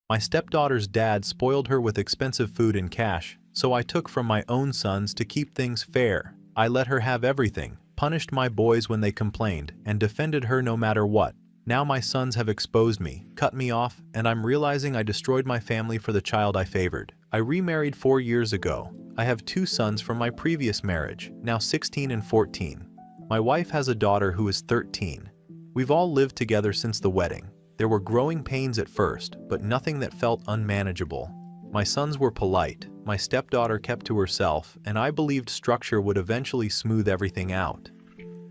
My stepdaughter's dad spoiled her with expensive food and cash, so I took from my own sons to keep things fair. I let her have everything, punished my boys when they complained, and defended her no matter what. Now my sons have exposed me, cut me off, and I'm realizing I destroyed my family for the child I favored. I remarried 4 years ago. I have 2 sons from my previous marriage, now 16 and 14. My wife has a daughter who is 13. We've all lived together since the wedding. There were growing pains at first, but nothing that felt unmanageable. My sons were polite, my stepdaughter kept to herself, and I believed structure would eventually smooth everything out.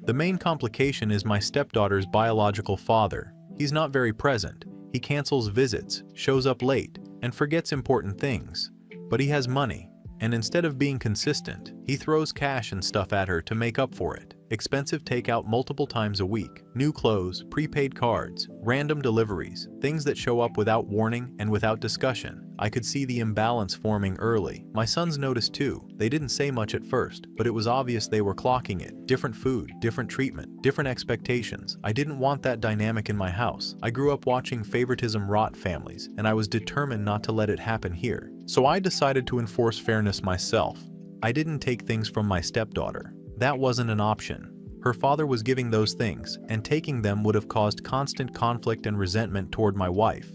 The main complication is my stepdaughter's biological father. He's not very present. He cancels visits, shows up late, and forgets important things. But he has money, and instead of being consistent, he throws cash and stuff at her to make up for it. Expensive takeout multiple times a week, new clothes, prepaid cards, random deliveries, things that show up without warning and without discussion. I could see the imbalance forming early. My sons noticed too. They didn't say much at first, but it was obvious they were clocking it. Different food, different treatment, different expectations. I didn't want that dynamic in my house. I grew up watching favoritism rot families, and I was determined not to let it happen here. So I decided to enforce fairness myself. I didn't take things from my stepdaughter. That wasn't an option. Her father was giving those things, and taking them would have caused constant conflict and resentment toward my wife.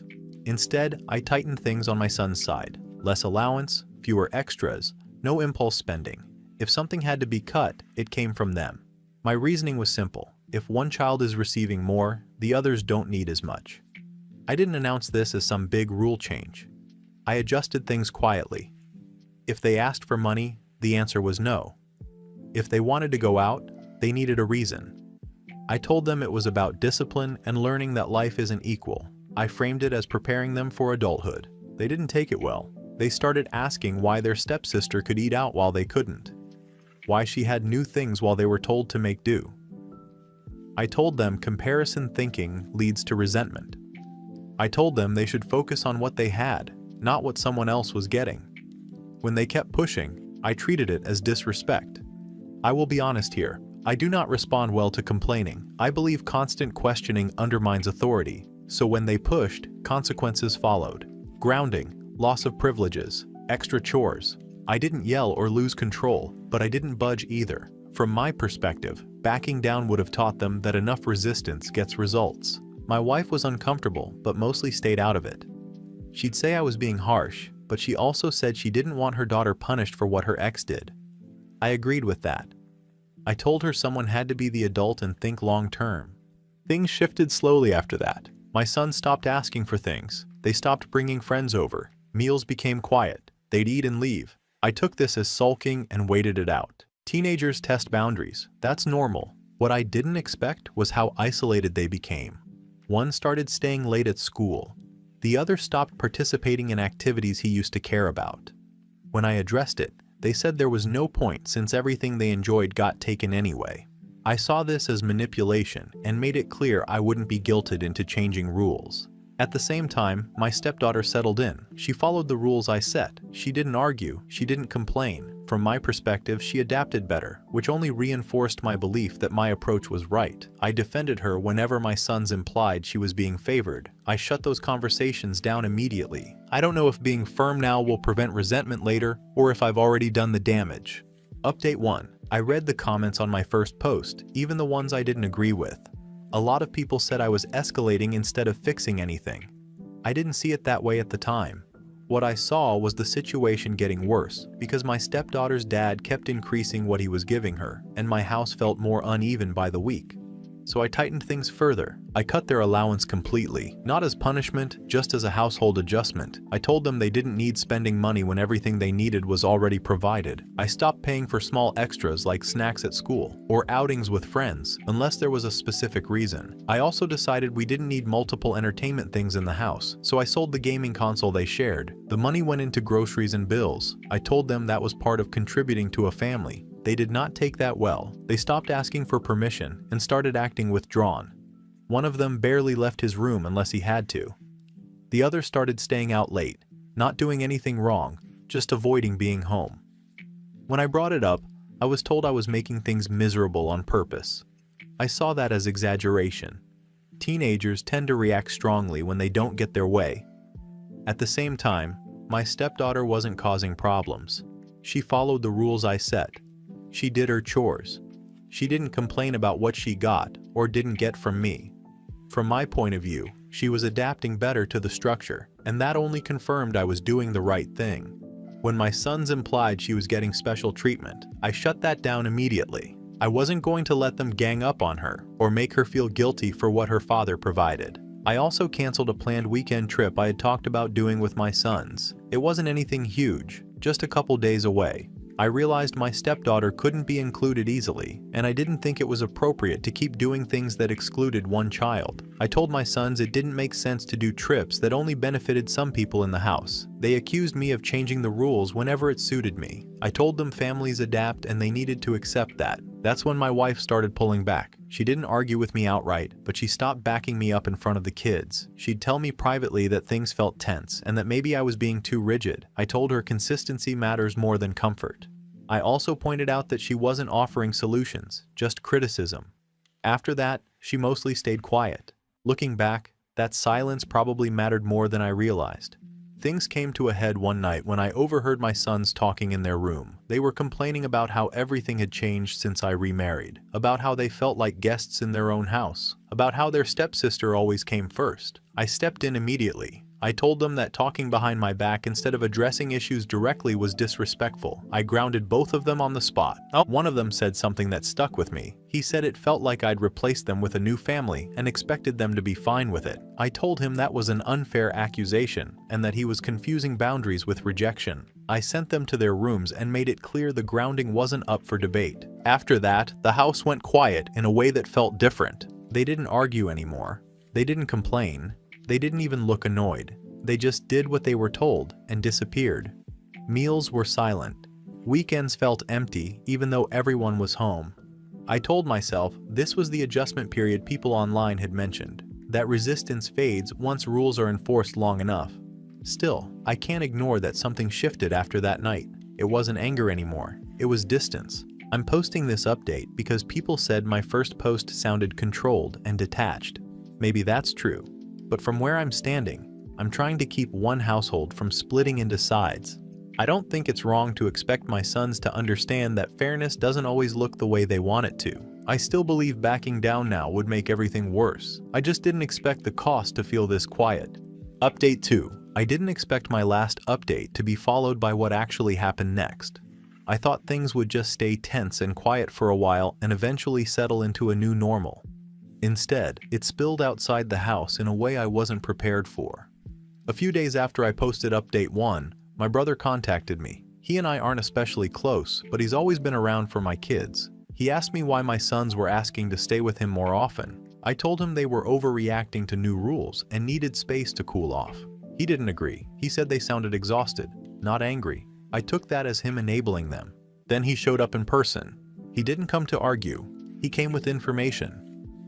Instead, I tightened things on my son's side. Less allowance, fewer extras, no impulse spending. If something had to be cut, it came from them. My reasoning was simple. If one child is receiving more, the others don't need as much. I didn't announce this as some big rule change. I adjusted things quietly. If they asked for money, the answer was no. If they wanted to go out, they needed a reason. I told them it was about discipline and learning that life isn't equal. I framed it as preparing them for adulthood. They didn't take it well. They started asking why their stepsister could eat out while they couldn't. Why she had new things while they were told to make do. I told them comparison thinking leads to resentment. I told them they should focus on what they had, not what someone else was getting. When they kept pushing, I treated it as disrespect. I will be honest here. I do not respond well to complaining. I believe constant questioning undermines authority, so when they pushed, consequences followed. Grounding, loss of privileges, extra chores. I didn't yell or lose control, but I didn't budge either. From my perspective, backing down would have taught them that enough resistance gets results. My wife was uncomfortable, but mostly stayed out of it. She'd say I was being harsh, but she also said she didn't want her daughter punished for what her ex did. I agreed with that. I told her someone had to be the adult and think long term. Things shifted slowly after that. My sons stopped asking for things. They stopped bringing friends over. Meals became quiet. They'd eat and leave. I took this as sulking and waited it out. Teenagers test boundaries. That's normal. What I didn't expect was how isolated they became. One started staying late at school. The other stopped participating in activities he used to care about. When I addressed it, they said there was no point since everything they enjoyed got taken anyway. I saw this as manipulation and made it clear I wouldn't be guilted into changing rules. At the same time, my stepdaughter settled in. She followed the rules I set. She didn't argue. She didn't complain. From my perspective, she adapted better, which only reinforced my belief that my approach was right. I defended her whenever my sons implied she was being favored. I shut those conversations down immediately. I don't know if being firm now will prevent resentment later, or if I've already done the damage. Update 1. I read the comments on my first post, even the ones I didn't agree with. A lot of people said I was escalating instead of fixing anything. I didn't see it that way at the time. What I saw was the situation getting worse because my stepdaughter's dad kept increasing what he was giving her, and my house felt more uneven by the week. So I tightened things further. I cut their allowance completely, not as punishment, just as a household adjustment. I told them they didn't need spending money when everything they needed was already provided. I stopped paying for small extras like snacks at school or outings with friends, unless there was a specific reason. I also decided we didn't need multiple entertainment things in the house, so I sold the gaming console they shared. The money went into groceries and bills. I told them that was part of contributing to a family. They did not take that well. They stopped asking for permission and started acting withdrawn. One of them barely left his room unless he had to. The other started staying out late, not doing anything wrong, just avoiding being home. When I brought it up, I was told I was making things miserable on purpose. I saw that as exaggeration. Teenagers tend to react strongly when they don't get their way. At the same time, my stepdaughter wasn't causing problems. She followed the rules I set. She did her chores. She didn't complain about what she got or didn't get from me. From my point of view, she was adapting better to the structure, and that only confirmed I was doing the right thing. When my sons implied she was getting special treatment, I shut that down immediately. I wasn't going to let them gang up on her or make her feel guilty for what her father provided. I also canceled a planned weekend trip I had talked about doing with my sons. It wasn't anything huge, just a couple days away. I realized my stepdaughter couldn't be included easily, and I didn't think it was appropriate to keep doing things that excluded one child. I told my sons it didn't make sense to do trips that only benefited some people in the house. They accused me of changing the rules whenever it suited me. I told them families adapt and they needed to accept that. That's when my wife started pulling back. She didn't argue with me outright, but she stopped backing me up in front of the kids. She'd tell me privately that things felt tense and that maybe I was being too rigid. I told her consistency matters more than comfort. I also pointed out that she wasn't offering solutions, just criticism. After that, she mostly stayed quiet. Looking back, that silence probably mattered more than I realized. Things came to a head one night when I overheard my sons talking in their room. They were complaining about how everything had changed since I remarried, about how they felt like guests in their own house, about how their stepsister always came first. I stepped in immediately. I told them that talking behind my back instead of addressing issues directly was disrespectful. I grounded both of them on the spot. One of them said something that stuck with me. He said it felt like I'd replaced them with a new family and expected them to be fine with it. I told him that was an unfair accusation and that he was confusing boundaries with rejection. I sent them to their rooms and made it clear the grounding wasn't up for debate. After that, the house went quiet in a way that felt different. They didn't argue anymore. They didn't complain. They didn't even look annoyed. They just did what they were told and disappeared. Meals were silent. Weekends felt empty even though everyone was home. I told myself this was the adjustment period people online had mentioned, that resistance fades once rules are enforced long enough. Still, I can't ignore that something shifted after that night. It wasn't anger anymore. It was distance. I'm posting this update because people said my first post sounded controlled and detached. Maybe that's true. But from where I'm standing, I'm trying to keep one household from splitting into sides. I don't think it's wrong to expect my sons to understand that fairness doesn't always look the way they want it to. I still believe backing down now would make everything worse. I just didn't expect the cost to feel this quiet. Update 2. I didn't expect my last update to be followed by what actually happened next. I thought things would just stay tense and quiet for a while and eventually settle into a new normal. Instead, it spilled outside the house in a way I wasn't prepared for. A few days after I posted update 1, my brother contacted me. He and I aren't especially close, but he's always been around for my kids. He asked me why my sons were asking to stay with him more often. I told him they were overreacting to new rules and needed space to cool off. He didn't agree. He said they sounded exhausted, not angry. I took that as him enabling them. Then he showed up in person. He didn't come to argue. He came with information.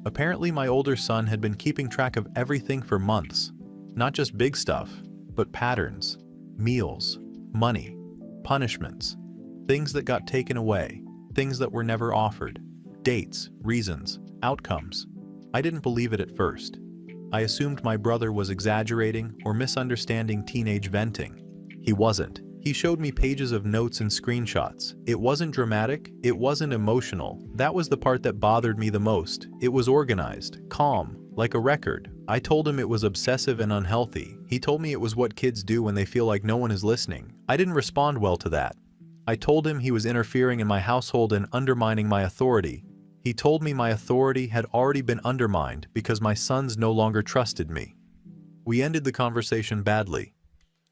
Apparently my older son had been keeping track of everything for months. Not just big stuff, but patterns, meals, money, punishments, things that got taken away, things that were never offered, dates, reasons, outcomes. I didn't believe it at first. I assumed my brother was exaggerating or misunderstanding teenage venting. He wasn't. He showed me pages of notes and screenshots. It wasn't dramatic, it wasn't emotional. That was the part that bothered me the most. It was organized, calm, like a record. I told him it was obsessive and unhealthy. He told me it was what kids do when they feel like no one is listening. I didn't respond well to that. I told him he was interfering in my household and undermining my authority. He told me my authority had already been undermined because my sons no longer trusted me. We ended the conversation badly.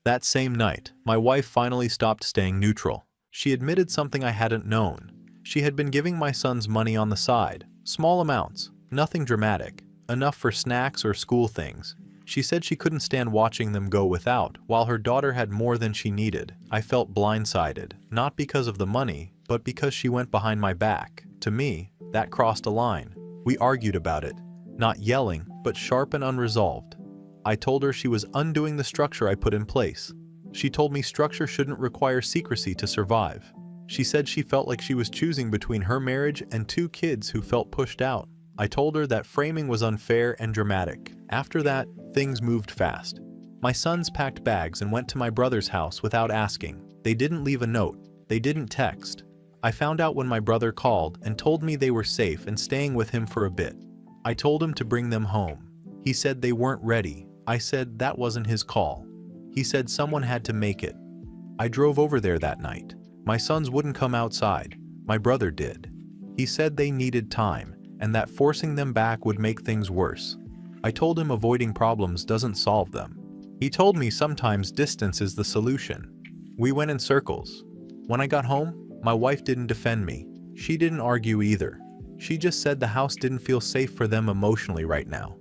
That same night, my wife finally stopped staying neutral. She admitted something I hadn't known. She had been giving my sons money on the side, small amounts, nothing dramatic, enough for snacks or school things. She said she couldn't stand watching them go without, while her daughter had more than she needed. I felt blindsided, not because of the money, but because she went behind my back. To me, that crossed a line. We argued about it, not yelling, but sharp and unresolved. I told her she was undoing the structure I put in place. She told me structure shouldn't require secrecy to survive. She said she felt like she was choosing between her marriage and 2 kids who felt pushed out. I told her that framing was unfair and dramatic. After that, things moved fast. My sons packed bags and went to my brother's house without asking. They didn't leave a note. They didn't text. I found out when my brother called and told me they were safe and staying with him for a bit. I told him to bring them home. He said they weren't ready. I said that wasn't his call. He said someone had to make it. I drove over there that night. My sons wouldn't come outside. My brother did. He said they needed time and that forcing them back would make things worse. I told him avoiding problems doesn't solve them. He told me sometimes distance is the solution. We went in circles. When I got home, my wife didn't defend me. She didn't argue either. She just said the house didn't feel safe for them emotionally right now.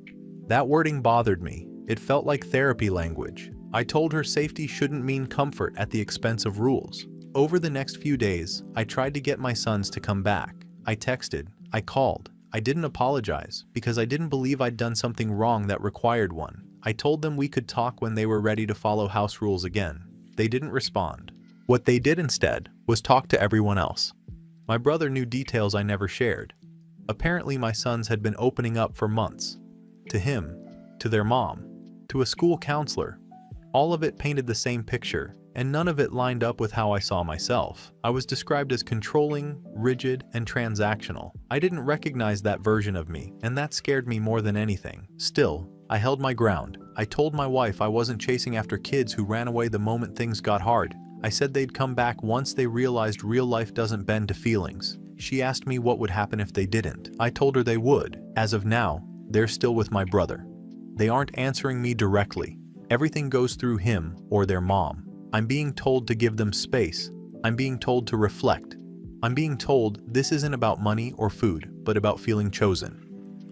That wording bothered me. It felt like therapy language. I told her safety shouldn't mean comfort at the expense of rules. Over the next few days, I tried to get my sons to come back. I texted. I called. I didn't apologize because I didn't believe I'd done something wrong that required one. I told them we could talk when they were ready to follow house rules again. They didn't respond. What they did instead was talk to everyone else. My brother knew details I never shared. Apparently my sons had been opening up for months. To him, to their mom, to a school counselor. All of it painted the same picture, and none of it lined up with how I saw myself. I was described as controlling, rigid, and transactional. I didn't recognize that version of me, and that scared me more than anything. Still, I held my ground. I told my wife I wasn't chasing after kids who ran away the moment things got hard. I said they'd come back once they realized real life doesn't bend to feelings. She asked me what would happen if they didn't. I told her they would. As of now, they're still with my brother. They aren't answering me directly. Everything goes through him or their mom. I'm being told to give them space. I'm being told to reflect. I'm being told this isn't about money or food, but about feeling chosen.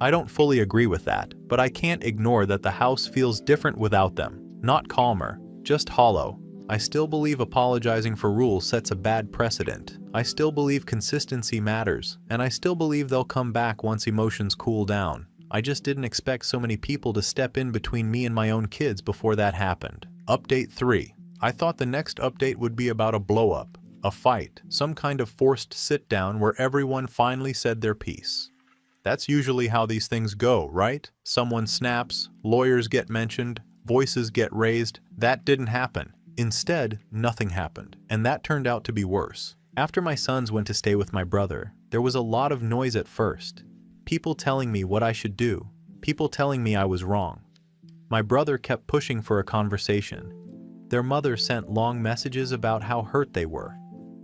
I don't fully agree with that, but I can't ignore that the house feels different without them. Not calmer, just hollow. I still believe apologizing for rules sets a bad precedent. I still believe consistency matters, and I still believe they'll come back once emotions cool down. I just didn't expect so many people to step in between me and my own kids before that happened. Update 3. I thought the next update would be about a blow-up, a fight, some kind of forced sit-down where everyone finally said their piece. That's usually how these things go, right? Someone snaps, lawyers get mentioned, voices get raised. That didn't happen. Instead, nothing happened, and that turned out to be worse. After my sons went to stay with my brother, there was a lot of noise at first. People telling me what I should do, people telling me I was wrong. My brother kept pushing for a conversation. Their mother sent long messages about how hurt they were.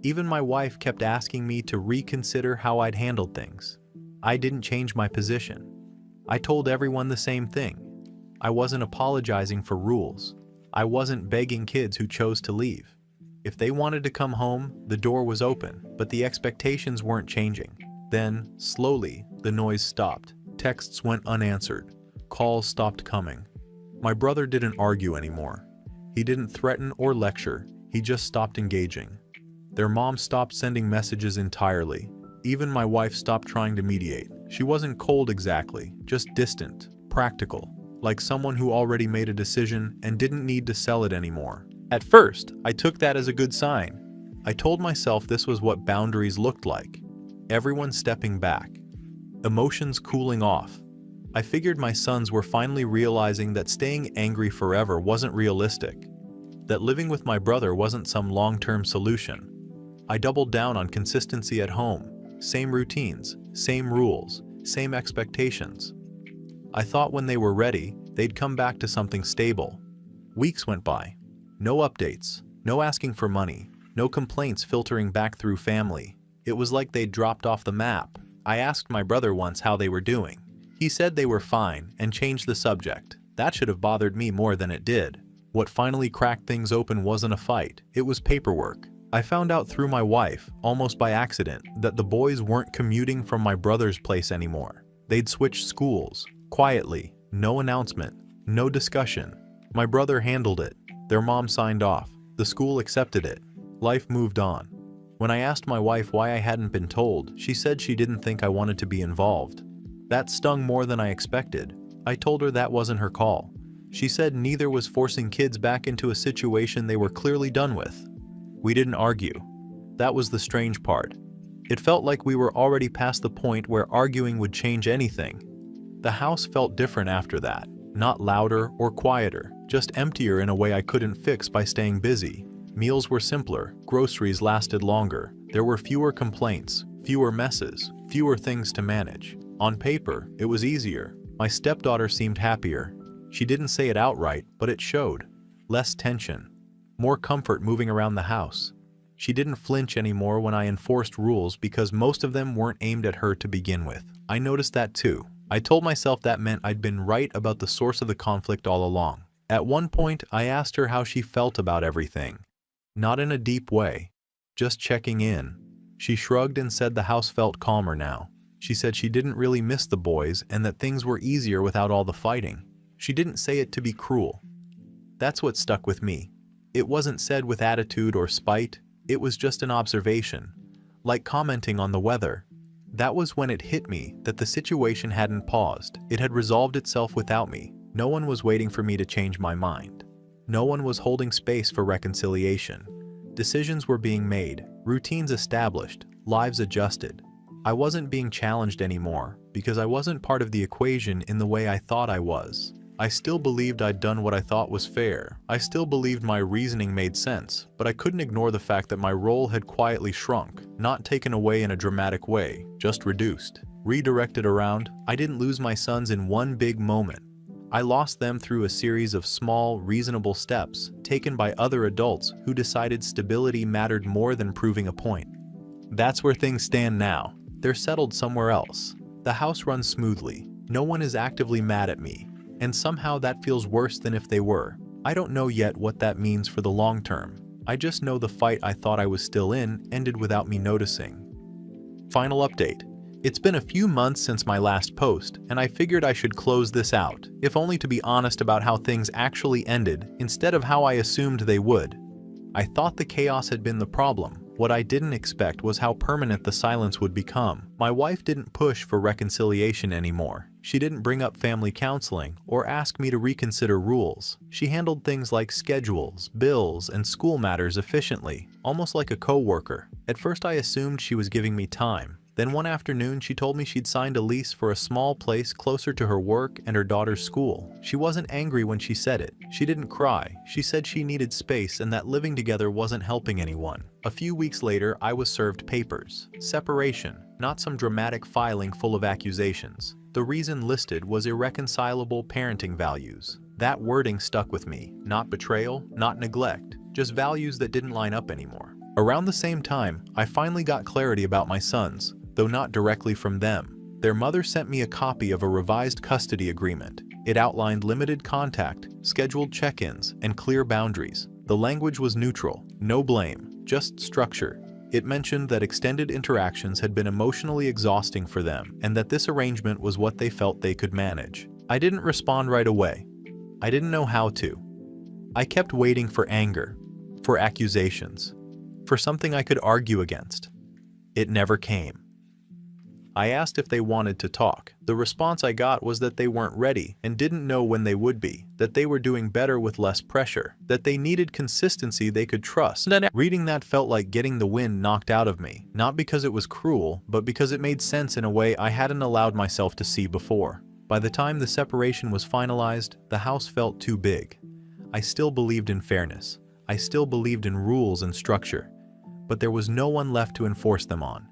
Even my wife kept asking me to reconsider how I'd handled things. I didn't change my position. I told everyone the same thing. I wasn't apologizing for rules. I wasn't begging kids who chose to leave. If they wanted to come home, the door was open, but the expectations weren't changing. Then, slowly, the noise stopped. Texts went unanswered. Calls stopped coming. My brother didn't argue anymore. He didn't threaten or lecture. He just stopped engaging. Their mom stopped sending messages entirely. Even my wife stopped trying to mediate. She wasn't cold exactly, just distant, practical, like someone who already made a decision and didn't need to sell it anymore. At first, I took that as a good sign. I told myself this was what boundaries looked like. Everyone stepping back. Emotions cooling off. I figured my sons were finally realizing that staying angry forever wasn't realistic. That living with my brother wasn't some long-term solution. I doubled down on consistency at home. Same routines, same rules, same expectations. I thought when they were ready, they'd come back to something stable. Weeks went by. No updates, no asking for money, no complaints filtering back through family. It was like they'd dropped off the map. I asked my brother once how they were doing. He said they were fine and changed the subject. That should have bothered me more than it did. What finally cracked things open wasn't a fight, it was paperwork. I found out through my wife, almost by accident, that the boys weren't commuting from my brother's place anymore. They'd switched schools, quietly, no announcement, no discussion. My brother handled it. Their mom signed off. The school accepted it. Life moved on. When I asked my wife why I hadn't been told, she said she didn't think I wanted to be involved. That stung more than I expected. I told her that wasn't her call. She said neither was forcing kids back into a situation they were clearly done with. We didn't argue. That was the strange part. It felt like we were already past the point where arguing would change anything. The house felt different after that, not louder or quieter, just emptier in a way I couldn't fix by staying busy. Meals were simpler, groceries lasted longer, there were fewer complaints, fewer messes, fewer things to manage. On paper, it was easier. My stepdaughter seemed happier. She didn't say it outright, but it showed. Less tension. More comfort moving around the house. She didn't flinch anymore when I enforced rules because most of them weren't aimed at her to begin with. I noticed that too. I told myself that meant I'd been right about the source of the conflict all along. At one point, I asked her how she felt about everything. Not in a deep way, just checking in. She shrugged and said the house felt calmer now. She said she didn't really miss the boys and that things were easier without all the fighting. She didn't say it to be cruel. That's what stuck with me. It wasn't said with attitude or spite, it was just an observation, like commenting on the weather. That was when it hit me that the situation hadn't paused. It had resolved itself without me. No one was waiting for me to change my mind. No one was holding space for reconciliation. Decisions were being made, routines established, lives adjusted. I wasn't being challenged anymore because I wasn't part of the equation in the way I thought I was. I still believed I'd done what I thought was fair. I still believed my reasoning made sense, but I couldn't ignore the fact that my role had quietly shrunk, not taken away in a dramatic way, just reduced. Redirected around, I didn't lose my sons in one big moment. I lost them through a series of small, reasonable steps taken by other adults who decided stability mattered more than proving a point. That's where things stand now. They're settled somewhere else. The house runs smoothly. No one is actively mad at me. And somehow that feels worse than if they were. I don't know yet what that means for the long term. I just know the fight I thought I was still in ended without me noticing. Final update. It's been a few months since my last post, and I figured I should close this out, if only to be honest about how things actually ended instead of how I assumed they would. I thought the chaos had been the problem. What I didn't expect was how permanent the silence would become. My wife didn't push for reconciliation anymore. She didn't bring up family counseling or ask me to reconsider rules. She handled things like schedules, bills, and school matters efficiently, almost like a coworker. At first I assumed she was giving me time. Then one afternoon she told me she'd signed a lease for a small place closer to her work and her daughter's school. She wasn't angry when she said it. She didn't cry. She said she needed space and that living together wasn't helping anyone. A few weeks later, I was served papers. Separation, not some dramatic filing full of accusations. The reason listed was irreconcilable parenting values. That wording stuck with me. Not betrayal, not neglect, just values that didn't line up anymore. Around the same time, I finally got clarity about my sons, though not directly from them. Their mother sent me a copy of a revised custody agreement. It outlined limited contact, scheduled check-ins, and clear boundaries. The language was neutral, no blame, just structure. It mentioned that extended interactions had been emotionally exhausting for them, and that this arrangement was what they felt they could manage. I didn't respond right away. I didn't know how to. I kept waiting for anger, for accusations, for something I could argue against. It never came. I asked if they wanted to talk. The response I got was that they weren't ready and didn't know when they would be, that they were doing better with less pressure, that they needed consistency they could trust. Reading that felt like getting the wind knocked out of me, not because it was cruel, but because it made sense in a way I hadn't allowed myself to see before. By the time the separation was finalized, the house felt too big. I still believed in fairness. I still believed in rules and structure, but there was no one left to enforce them on.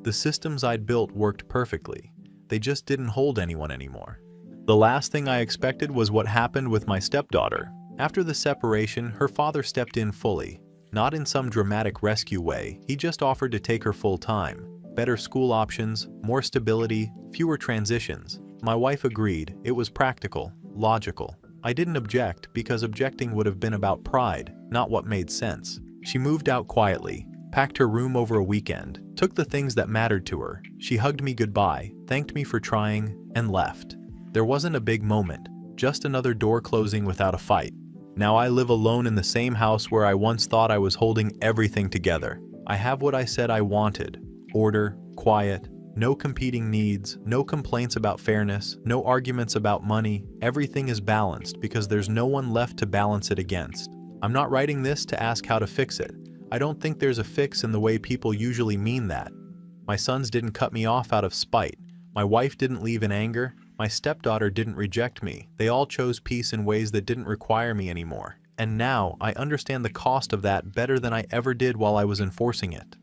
The systems I'd built worked perfectly. They just didn't hold anyone anymore. The last thing I expected was what happened with my stepdaughter. After the separation, her father stepped in fully. Not in some dramatic rescue way, he just offered to take her full-time. Better school options, more stability, fewer transitions. My wife agreed. It was practical, logical. I didn't object because objecting would have been about pride, not what made sense. She moved out quietly, packed her room over a weekend, took the things that mattered to her. She hugged me goodbye, thanked me for trying, and left. There wasn't a big moment, just another door closing without a fight. Now I live alone in the same house where I once thought I was holding everything together. I have what I said I wanted: order, quiet, no competing needs, no complaints about fairness, no arguments about money. Everything is balanced because there's no one left to balance it against. I'm not writing this to ask how to fix it. I don't think there's a fix in the way people usually mean that. My sons didn't cut me off out of spite. My wife didn't leave in anger. My stepdaughter didn't reject me. They all chose peace in ways that didn't require me anymore. And now, I understand the cost of that better than I ever did while I was enforcing it.